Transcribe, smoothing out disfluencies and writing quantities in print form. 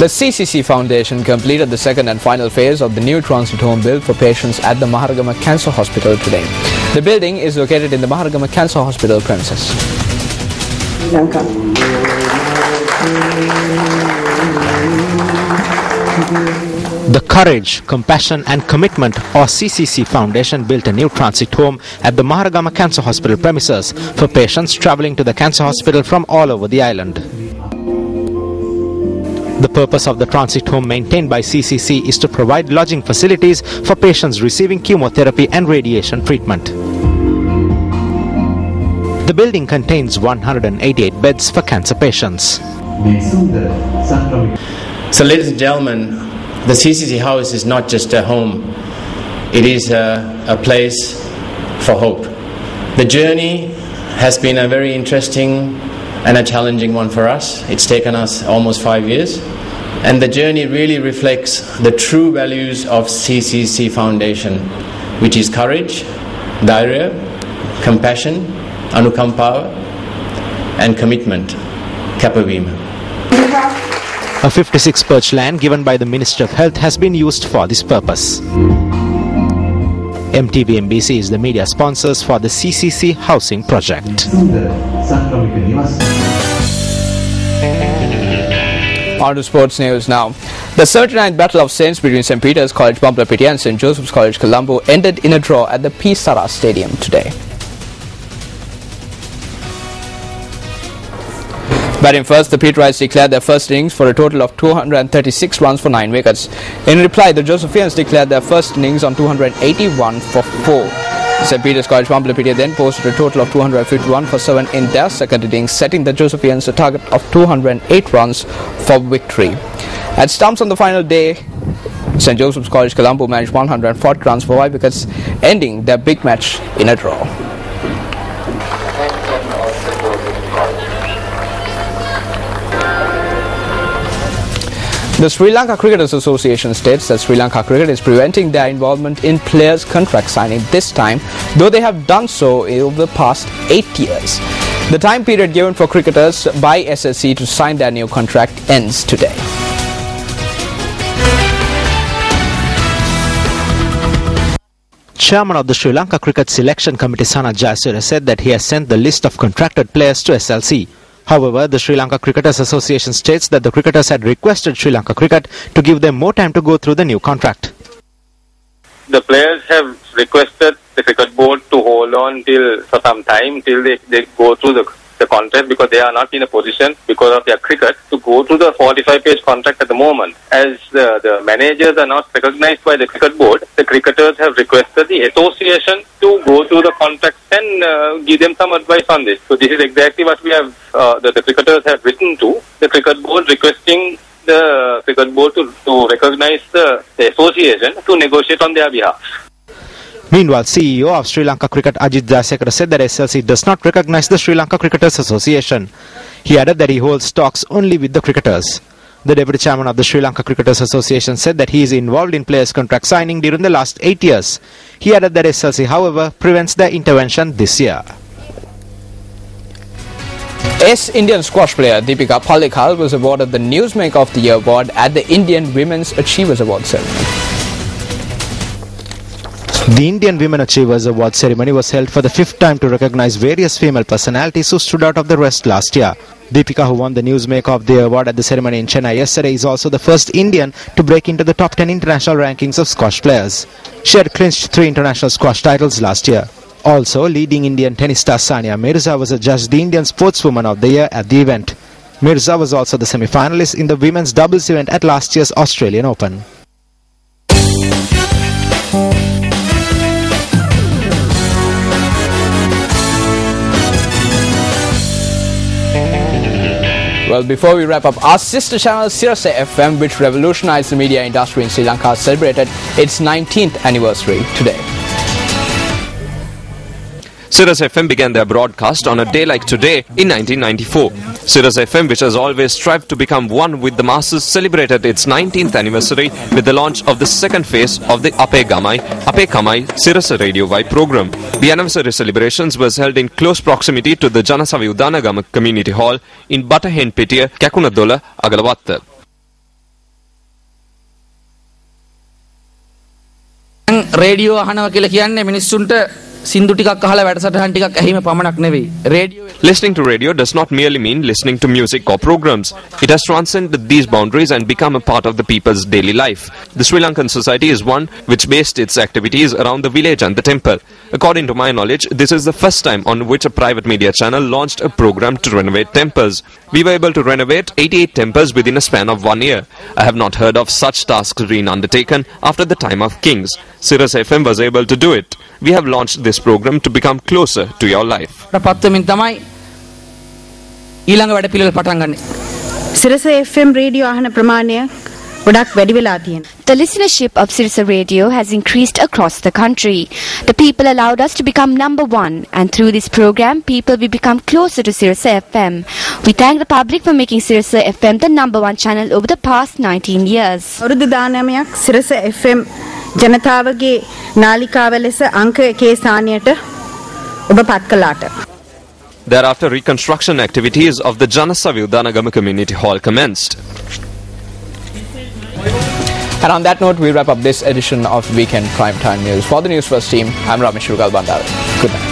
The CCC Foundation completed the second and final phase of the new transit home built for patients at the Maharagama Cancer Hospital today. The building is located in the Maharagama Cancer Hospital premises. The Courage, Compassion and Commitment or CCC Foundation built a new transit home at the Maharagama Cancer Hospital premises for patients travelling to the cancer hospital from all over the island. The purpose of the transit home maintained by CCC is to provide lodging facilities for patients receiving chemotherapy and radiation treatment. The building contains 188 beds for cancer patients. So ladies and gentlemen, the CCC house is not just a home, it is a place for hope. The journey has been a very interesting and a challenging one for us. It's taken us almost 5 years, and the journey really reflects the true values of CCC Foundation, which is courage, dhairya, compassion, anukampawa and commitment, kapavima. A 56 perch land given by the Ministry of Health has been used for this purpose. MTV-MBC is the media sponsors for the CCC housing project. On to sports news now. The 39th Battle of Saints between St. Peter's College Bambalapitiya and St. Joseph's College Colombo ended in a draw at the P. Sara Stadium today. Batting first, the Peterites declared their first innings for a total of 236 runs for 9 wickets. In reply, the Josephians declared their first innings on 281 for 4. St. Peter's College Bambalapitiya then posted a total of 251 for 7 in their second innings, setting the Josephians a target of 208 runs for victory. At stumps on the final day, St. Joseph's College Colombo managed 140 runs for 5 wickets, ending their big match in a draw. The Sri Lanka Cricketers Association states that Sri Lanka Cricket is preventing their involvement in players' contract signing this time, though they have done so over the past 8 years. The time period given for cricketers by SSC to sign their new contract ends today. Chairman of the Sri Lanka Cricket Selection Committee Sanath Jayasuriya said that he has sent the list of contracted players to SLC. However, the Sri Lanka Cricketers Association states that the cricketers had requested Sri Lanka Cricket to give them more time to go through the new contract. The players have requested the cricket board to hold on for some time till they go through the contract, because they are not in a position, because of their cricket, to go through the 45-page contract at the moment. As the managers are not recognized by the cricket board, the cricketers have requested the association to go through the contract and give them some advice on this. So this is exactly what we have, the cricketers have written to the cricket board, requesting the cricket board to recognize the association to negotiate on their behalf. Meanwhile, CEO of Sri Lanka Cricket Ajit Jayasekara said that SLC does not recognize the Sri Lanka Cricketers Association. He added that he holds talks only with the cricketers. The Deputy Chairman of the Sri Lanka Cricketers Association said that he is involved in players' contract signing during the last 8 years. He added that SLC, however, prevents their intervention this year. Indian squash player Deepika Pallikkal was awarded the Newsmaker of the Year award at the Indian Women's Achievers Award ceremony. The Indian Women Achievers Award ceremony was held for the 5th time to recognize various female personalities who stood out of the rest last year. Deepika, who won the Newsmaker of the Year award at the ceremony in Chennai yesterday, is also the first Indian to break into the top 10 international rankings of squash players. She had clinched 3 international squash titles last year. Also, leading Indian tennis star Sania Mirza was adjudged the Indian Sportswoman of the Year at the event. Mirza was also the semi-finalist in the women's doubles event at last year's Australian Open. Well, before we wrap up, our sister channel Sirasa FM, which revolutionized the media industry in Sri Lanka, celebrated its 19th anniversary today. Sirasa FM began their broadcast on a day like today in 1994. Sirasa FM, which has always strived to become one with the masses, celebrated its 19th anniversary with the launch of the second phase of the Ape Kamai Sirasa Radio Vibe program. The anniversary celebrations was held in close proximity to the Janasavi Udanagama Community Hall in Batahenpitiya, Kakunadola, Agalawatta. Radio අහනවා කියලා කියන්නේ මිනිස්සුන්ට සින්දු ටිකක් අහලා වැඩසටහන් ටිකක් ඇහිම පමණක් නෙවෙයි. Radio Listening to radio does not merely mean listening to music or programs. It has transcended these boundaries and become a part of the people's daily life. The Sri Lankan society is one which based its activities around the village and the temple. According to my knowledge, this is the first time on which a private media channel launched a program to renovate temples. We were able to renovate 88 temples within a span of 1 year. I have not heard of such tasks being undertaken after the time of kings. Sirius FM was able to do it. We have launched this program to become closer to your life. පත්වමින් තමයි ඊළඟ වැඩ පිළිවෙල පටන් ගන්නේ. Sirius FM radio අහන ප්‍රමාණය ගොඩක් වැඩි වෙලා තියෙනවා. The listenership of Sirius Radio has increased across the country. The people allowed us to become number one, and through this program, people will become closer to Sirius FM. We thank the public for making Sirius FM the number one channel over the past 19 years. අවුරුදු 19ක් Sirius FM ජනතාවගේ නාලිකාව ලෙස අංක 1 ස්ථානයට ඔබ පත් කළාට. Thereafter, reconstruction activities of the Janasavi Udanagama Community Hall commenced. And on that note, we wrap up this edition of Weekend Primetime News. For the News First team, I'm Ramesh Rugal Bandara. Good night.